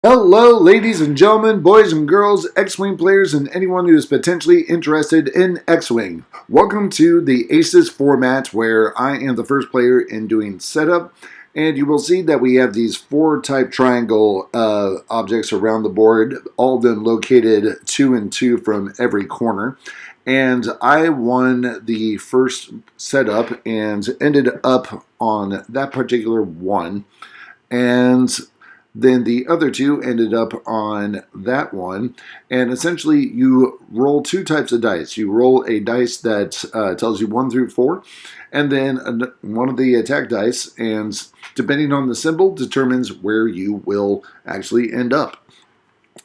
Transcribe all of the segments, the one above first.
Hello, ladies and gentlemen, boys and girls, X-Wing players, and anyone who is potentially interested in X-Wing. Welcome to the Aces format where I am the first player in doing setup, and you will see that we have these four type triangle objects around the board, all of them located 2 and 2 from every corner. And I won the first setup and ended up on that particular one. And then the other two ended up on that one. And essentially, you roll two types of dice. You roll a dice that tells you 1 through 4, and then one of the attack dice, and depending on the symbol, determines where you will actually end up.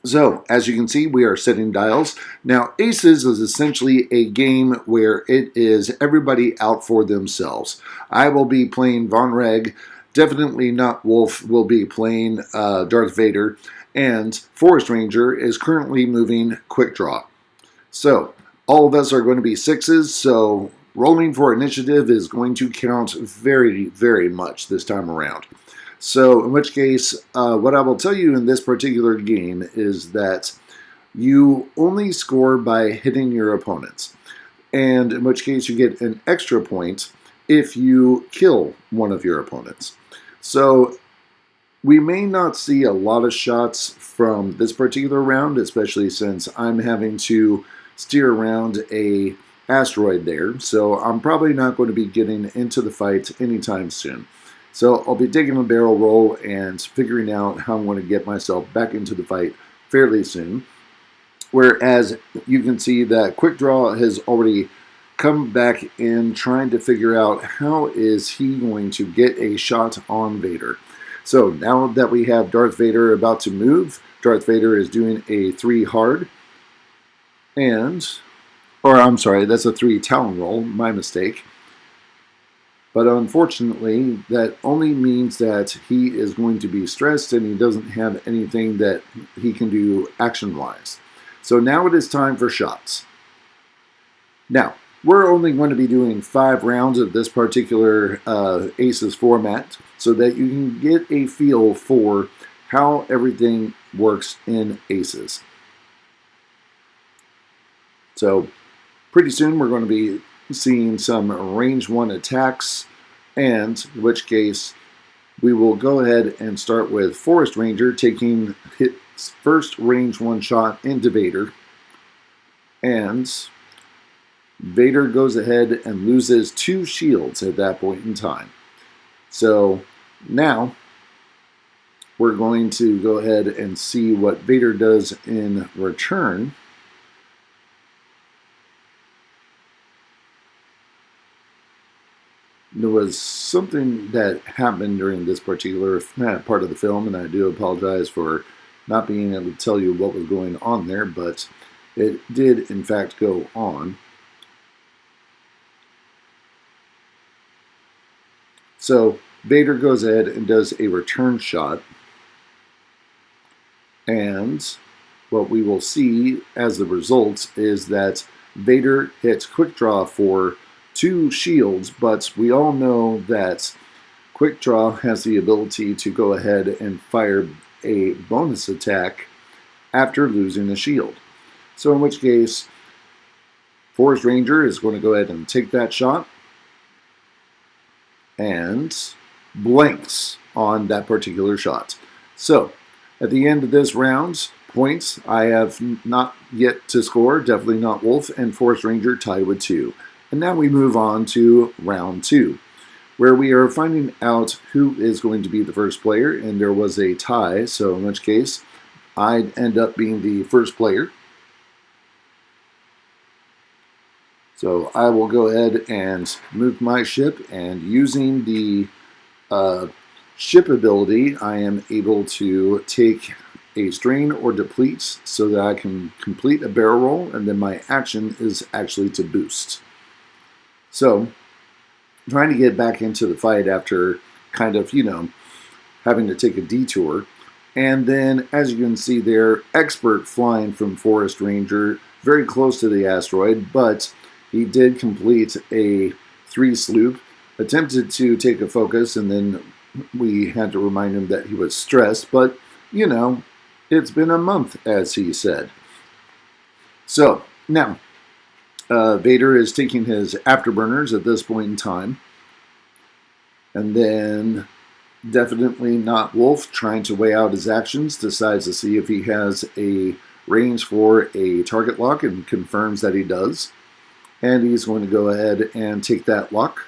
So, as you can see, we are setting dials. Now, Aces is essentially a game where it is everybody out for themselves. I will be playing Von Reg. Definitely not Wolf will be playing Darth Vader. And Forrest Ranger is currently moving Quick Draw. So, all of us are going to be 6s, so rolling for initiative is going to count very, very much this time around. So, in which case, what I will tell you in this particular game is that you only score by hitting your opponents. And in which case, you get an extra point if you kill one of your opponents. So, we may not see a lot of shots from this particular round, especially since I'm having to steer around a asteroid there. So, I'm probably not going to be getting into the fight anytime soon. So I'll be taking a barrel roll and figuring out how I'm going to get myself back into the fight fairly soon. Whereas you can see that Quick Draw has already come back in trying to figure out how is he going to get a shot on Vader. So now that we have Darth Vader about to move, Darth Vader is doing a 3 hard. I'm sorry, that's a 3 talon roll, my mistake. But unfortunately, that only means that he is going to be stressed and he doesn't have anything that he can do action-wise. So now it is time for shots. Now, we're only going to be doing 5 rounds of this particular Aces format so that you can get a feel for how everything works in Aces. So, pretty soon we're going to be seeing some range 1 attacks, and in which case we will go ahead and start with Forrest Ranger taking his first range 1 shot into Vader, and Vader goes ahead and loses 2 shields at that point in time. So now we're going to go ahead and see what Vader does in return. There was something that happened during this particular part of the film, and I do apologize for not being able to tell you what was going on there, but it did in fact go on. So Vader goes ahead and does a return shot, and what we will see as the result is that Vader hits Quick Draw for 2 shields, but we all know that Quick Draw has the ability to go ahead and fire a bonus attack after losing a shield. So in which case, Forrest Ranger is going to go ahead and take that shot and blanks on that particular shot. So at the end of this round, points, I have not yet to score, definitely not Wolf, and Forrest Ranger tied with 2. And now we move on to round 2, where we are finding out who is going to be the first player, and there was a tie, so in which case I'd end up being the first player. So I will go ahead and move my ship, and using the ship ability, I am able to take a strain or deplete so that I can complete a barrel roll, and then my action is actually to boost. So, trying to get back into the fight after kind of, having to take a detour. And then, as you can see there, expert flying from Forrest Ranger, very close to the asteroid, but he did complete a 3 sloop, attempted to take a focus, and then we had to remind him that he was stressed, but, It's been a month, as he said. So, now, Vader is taking his afterburners at this point in time. And then, definitely not Wolf, trying to weigh out his actions, decides to see if he has a range for a target lock and confirms that he does. And he's going to go ahead and take that lock.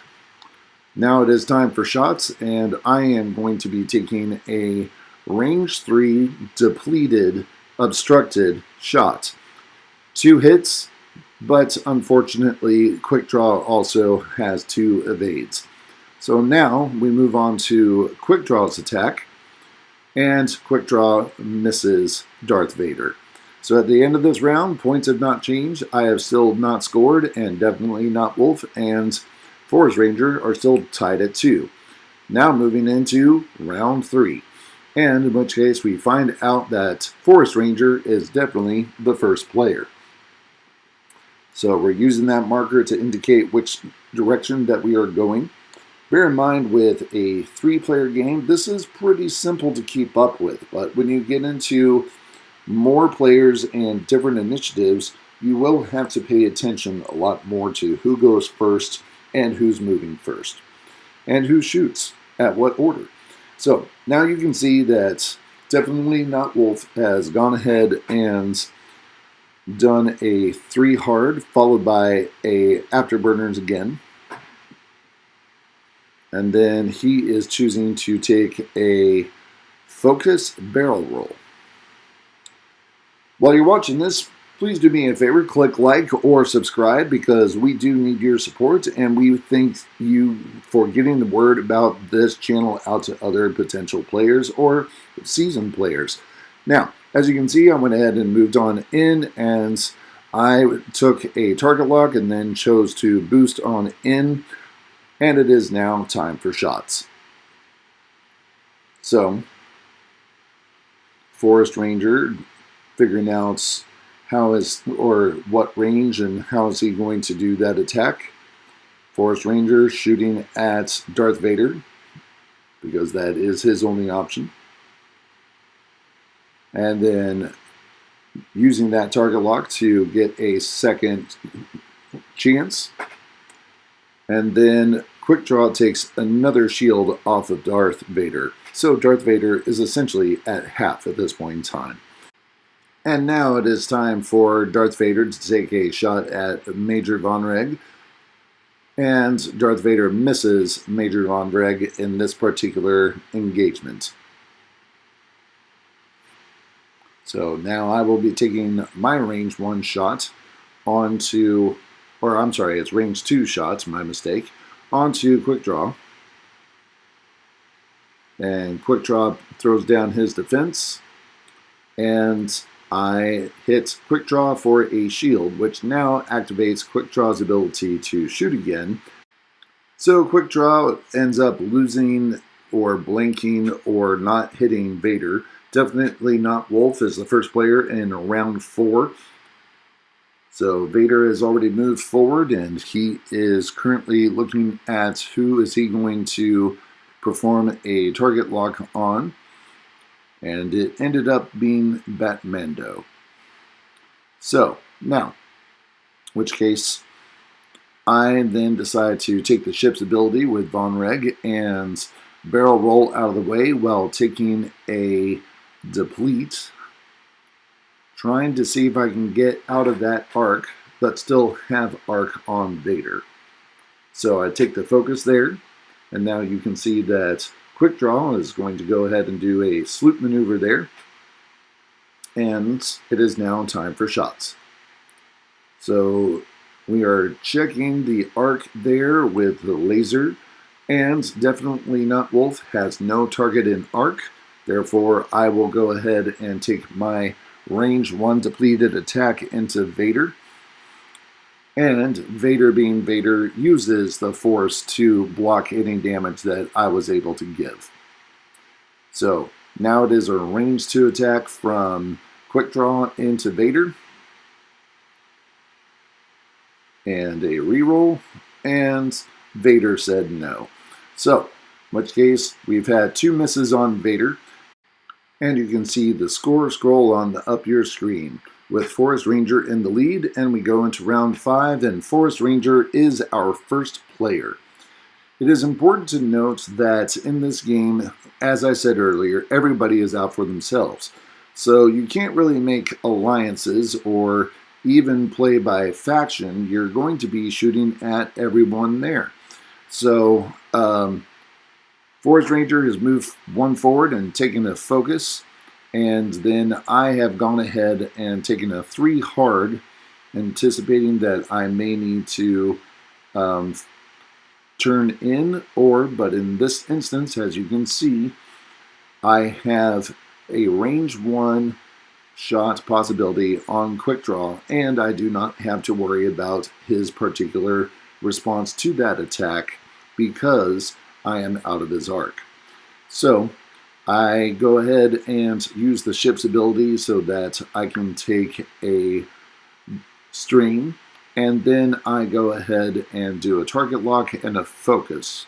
Now it is time for shots, and I am going to be taking a range 3 depleted obstructed shot. 2 hits, but unfortunately Quick Draw also has 2 evades. So now we move on to Quick Draw's attack, and Quick Draw misses Darth Vader. So at the end of this round, points have not changed. I have still not scored, and definitely not Wolf, and Forrest Ranger are still tied at 2. Now moving into round 3. And in which case we find out that Forrest Ranger is definitely the first player. So we're using that marker to indicate which direction that we are going. Bear in mind, with a 3-player game, this is pretty simple to keep up with. But when you get into more players and different initiatives, you will have to pay attention a lot more to who goes first and who's moving first, and who shoots at what order. So now you can see that definitely not Wolf has gone ahead and done a 3 hard, followed by a afterburners again. And then he is choosing to take a focus barrel roll. While you're watching this, please do me a favor, click like or subscribe, because we do need your support, and we thank you for getting the word about this channel out to other potential players or seasoned players. Now, as you can see, I went ahead and moved on in, and I took a target lock and then chose to boost on in, and it is now time for shots. So, Forrest Ranger figuring out what range and how is he going to do that attack. Forrest Ranger shooting at Darth Vader, because that is his only option. And then using that target lock to get a second chance. And then Quick Draw takes another shield off of Darth Vader. So Darth Vader is essentially at half at this point in time. And now it is time for Darth Vader to take a shot at Major Von Reg. And Darth Vader misses Major Von Reg in this particular engagement. So now I will be taking my range 1 shot onto, or I'm sorry, it's range 2 shots, my mistake, onto Quick Draw. And Quick Draw throws down his defense, and I hit Quick Draw for a shield, which now activates Quick Draw's ability to shoot again. So Quick Draw ends up losing or blanking or not hitting Vader. Definitely not Wolf as the first player in round 4. So Vader has already moved forward, and he is currently looking at who is he going to perform a target lock on. And it ended up being BatMando. So, now, which case, I then decide to take the ship's ability with Von Reg and barrel roll out of the way while taking a deplete, trying to see if I can get out of that arc, but still have arc on Vader. So I take the focus there, and now you can see that Quick Draw is going to go ahead and do a sloop maneuver there. And it is now time for shots. So we are checking the arc there with the laser. And definitely not Wolf has no target in arc. Therefore, I will go ahead and take my range 1 depleted attack into Vader. And Vader, being Vader, uses the Force to block any damage that I was able to give. So now it is a range 2 attack from Quick Draw into Vader. And a reroll. And Vader said no. So, in which case, we've had 2 misses on Vader. And you can see the score scroll on the up your screen with Forrest Ranger in the lead, and we go into round 5, and Forrest Ranger is our first player. It is important to note that in this game, as I said earlier, everybody is out for themselves. So you can't really make alliances or even play by faction. You're going to be shooting at everyone there. So Forrest Ranger has moved one forward and taken a focus, and then I have gone ahead and taken a 3 hard, anticipating that I may need to turn in, but in this instance, as you can see, I have a range 1 shot possibility on quick draw, and I do not have to worry about his particular response to that attack because I am out of his arc. So I go ahead and use the ship's ability so that I can take a string, and then I go ahead and do a target lock and a focus.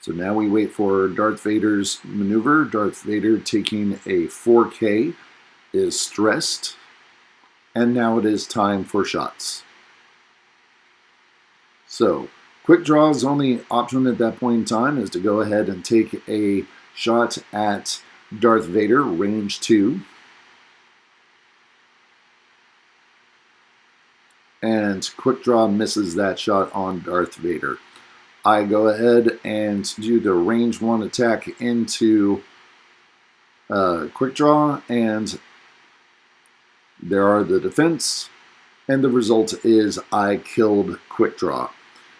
So now we wait for Darth Vader's maneuver. Darth Vader, taking a 4K, is stressed, and now it is time for shots. So quick draw's only option at that point in time is to go ahead and take a shot at Darth Vader, range 2. And quick draw misses that shot on Darth Vader. I go ahead and do the range 1 attack into quick draw, and there are the defense, and the result is I killed quick draw.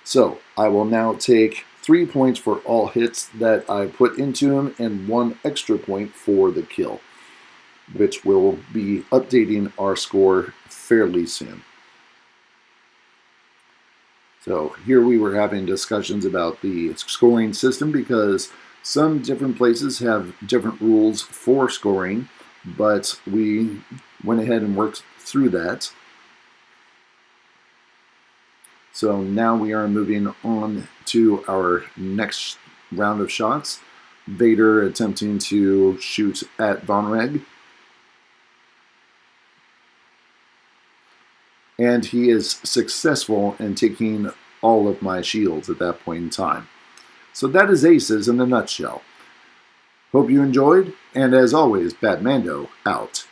So I will now take 3 points for all hits that I put into him and 1 extra point for the kill, which will be updating our score fairly soon. So here we were having discussions about the scoring system because some different places have different rules for scoring, but we went ahead and worked through that. So now we are moving on to our next round of shots. Vader attempting to shoot at Von Reg. And he is successful in taking all of my shields at that point in time. So that is Aces in a nutshell. Hope you enjoyed, and as always, BatMando out.